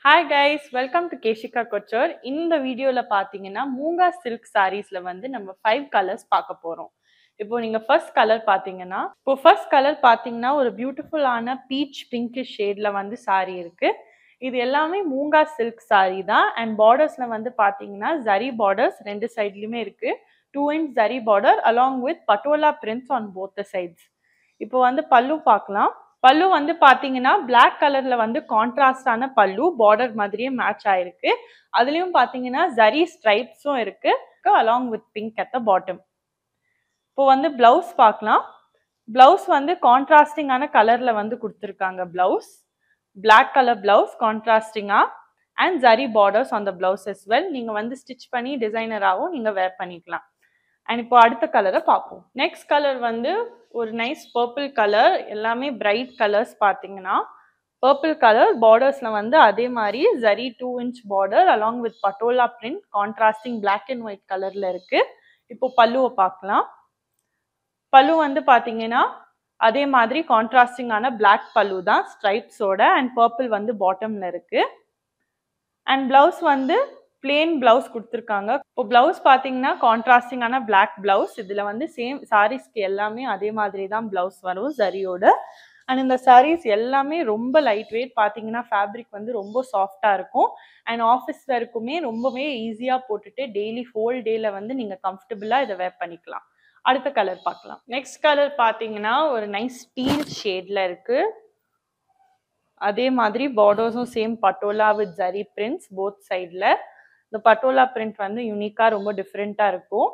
Hi guys, welcome to Keshika Couture. இந்த வீடியோல பாத்தீங்கன்னா மூங்கா சில்க் சாரீஸ்ல வந்து நம்ம 5 கலர்ஸ் பார்க்க போறோம். இப்போ நீங்க ஃபர்ஸ்ட் கலர் பாத்தீங்கன்னா ஒரு பியூட்டிஃபுல்லான பீச் பிங்கிஷ் ஷேட்ல வந்து சாரி இருக்கு. இது எல்லாமே மூங்கா சில்க் சாரி தான் அண்ட் பார்டர்ஸ்ல வந்து பாத்தீங்கன்னா ஜரி பார்டர்ஸ் ரெண்டு சைடுலயுமே இருக்கு. 2 inch zari border along with patola prints on both the sides. இப்போ வந்து பல்லு பார்க்கலாம். பல்லு வந்து பாத்தீங்கன்னா பிளாக் கலர்ல வந்து கான்ட்ராஸ்டான பல்லு பார்டர் மாதிரியே மேட்ச் ஆயிருக்கு. அதுலயும் பாத்தீங்கன்னா ஜரி ஸ்ட்ரைப்ஸும் இருக்கு along with pink at the bottom. இப்போ வந்து பிளவுஸ் பார்க்கலாம். பிளவுஸ் வந்து கான்ட்ராஸ்டிங்கான கலர்ல வந்து கொடுத்துருக்காங்க. பிளவுஸ் பிளாக் கலர் பிளவுஸ் கான்ட்ராஸ்டிங்கா and zari borders on the blouse as well. நீங்க வந்து ஸ்டிச் பண்ணி டிசைனராகவும் நீங்க வேர் பண்ணிக்கலாம். அண்ட் இப்போ அடுத்த கலரை பார்ப்போம். நெக்ஸ்ட் கலர் வந்து ஒரு நைஸ் பர்பிள் கலர், எல்லாமே பிரைட் கலர்ஸ் பார்த்தீங்கன்னா பர்பிள் கலர் பார்டர்ஸ்ல வந்து அதே மாதிரி zari 2 inch border along with patola print contrasting black and white கலர்ல இருக்கு. இப்போ பல்லுவை பார்க்கலாம். பல்லு வந்து பாத்தீங்கன்னா அதே மாதிரி கான்ட்ராஸ்டிங்கான பிளாக் பல்லு தான் ஸ்ட்ரைப்ஸோட அண்ட் பர்பிள் வந்து பாட்டம்ல இருக்கு. அண்ட் பிளவுஸ் வந்து பிளேன் பிளவுஸ் கொடுத்துருக்காங்க. இப்போ பிளவுஸ் பார்த்தீங்கன்னா கான்ட்ராஸ்டிங்கான பிளாக் பிளவுஸ். இதில் வந்து சேம் சாரீஸ்க்கு எல்லாமே அதே மாதிரி தான் பிளவுஸ் வரும் ஜரியோட. அண்ட் இந்த சாரீஸ் எல்லாமே ரொம்ப லைட் வெயிட், பார்த்தீங்கன்னா ஃபேப்ரிக் வந்து ரொம்ப சாஃப்டாக இருக்கும். அண்ட் ஆஃபீஸ் வேர்க்குமே ரொம்பவே ஈஸியாக போட்டுட்டு டெய்லி ஹோல் டேல வந்து நீங்கள் கம்ஃபர்டபுளாக இதை வேர் பண்ணிக்கலாம். அடுத்த கலர் பார்க்கலாம். நெக்ஸ்ட் கலர் பார்த்தீங்கன்னா ஒரு நைஸ் ஸ்டீல் ஷேட்ல இருக்கு. அதே மாதிரி பார்டர்ஸும் same patola with zari prints both சைடில். இந்த பட்டோலா பிரிண்ட் வந்து யூனிக்கா ரொம்ப டிஃப்ரெண்டா இருக்கும்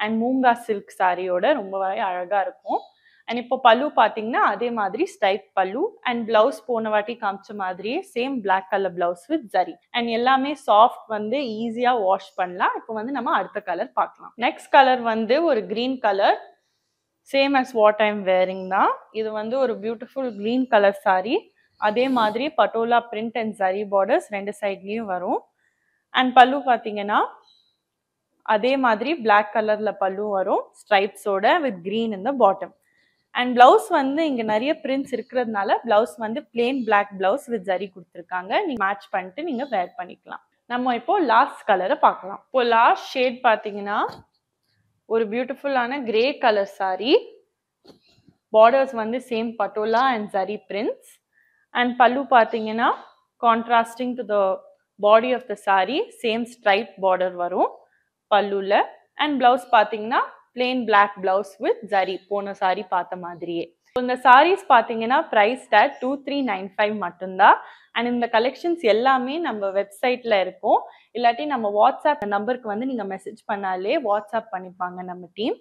அண்ட் மூங்கா சில்க் சாரியோட ரொம்பவே அழகா இருக்கும். அண்ட் இப்போ பல்லு பார்த்தீங்கன்னா அதே மாதிரி ஸ்டைப் பல்லு அண்ட் பிளவுஸ் போன வாட்டி காமிச்ச மாதிரியே same black colour blouse with zari and எல்லாமே சாஃப்ட் வந்து ஈஸியா வாஷ் பண்ணலாம். இப்போ வந்து நம்ம அடுத்த கலர் பார்க்கலாம். நெக்ஸ்ட் கலர் வந்து ஒரு green colour, same as what I am wearing தான். இது வந்து ஒரு பியூட்டிஃபுல் கிரீன் கலர் சாரி. அதே மாதிரி patola print and zari borders ரெண்டு சைட்லயும் வரும். அண்ட் பல்லு பார்த்தீங்கன்னா அதே மாதிரி பிளாக் கலர்ல பல்லு வரும் ஸ்ட்ரைப்ஸோட with green in the bottom. And blouse வந்து இங்க நிறைய பிரிண்ட்ஸ் இருக்கிறதுனால பிளவுஸ் வந்து plain black blouse with zari கொடுத்துருக்காங்க. நீங்க மேட்ச் பண்ணிட்டு நீங்க வேர் பண்ணிக்கலாம். நம்ம இப்போ லாஸ்ட் கலரை பார்க்கலாம். இப்போ லாஸ்ட் ஷேட் பார்த்தீங்கன்னா ஒரு பியூட்டிஃபுல்லான கிரே கலர் சாரி. பார்டர்ஸ் வந்து same patola and zari prints. And pallu பார்த்தீங்கன்னா contrasting to the body of the sari same stripe border வரும் பல்லுல. அண்ட் பிளவுஸ் பார்த்தீங்கன்னா plain black blouse with zari போன சாரி பார்த்த மாதிரியே. இந்த சாரீஸ் பார்த்தீங்கன்னா ப்ரைஸ் டேக் 2395 மட்டும்தான். அண்ட் இந்த கலெக்ஷன்ஸ் எல்லாமே நம்ம வெப்சைட்ல இருக்கும். இல்லாட்டி நம்ம வாட்ஸ்அப் நம்பருக்கு வந்து நீங்க மெசேஜ் பண்ணாலே வாட்ஸ்அப் பண்ணிப்பாங்க நம்ம டீம்.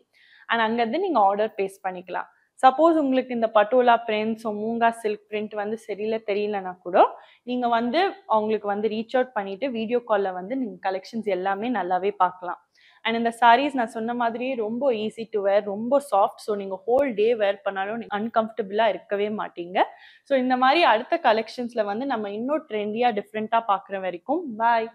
அண்ட் அங்கேருந்து நீங்க ஆர்டர் பேஸ் பண்ணிக்கலாம். சப்போஸ் உங்களுக்கு இந்த patola prints moonga silk print வந்து தெரியலனா கூட நீங்க வந்து அவங்களுக்கு வந்து ரீச் அவுட் பண்ணிட்டு வீடியோ கால்ல வந்து நீங்க கலெக்ஷன்ஸ் எல்லாமே நல்லாவே பார்க்கலாம். அண்ட் இந்த சாரீஸ் நான் சொன்ன மாதிரியே ரொம்ப ஈஸி டு வேர், ரொம்ப சாஃப்ட். ஸோ நீங்க ஹோல் டே வேர் பண்ணாலும் அன்கம்ஃபர்டபுளா இருக்கவே மாட்டீங்க. ஸோ இந்த மாதிரி அடுத்த கலெக்ஷன்ஸ்ல வந்து நம்ம இன்னும் ட்ரெண்டியா டிஃப்ரெண்டா பார்க்குற வரைக்கும் பாய்.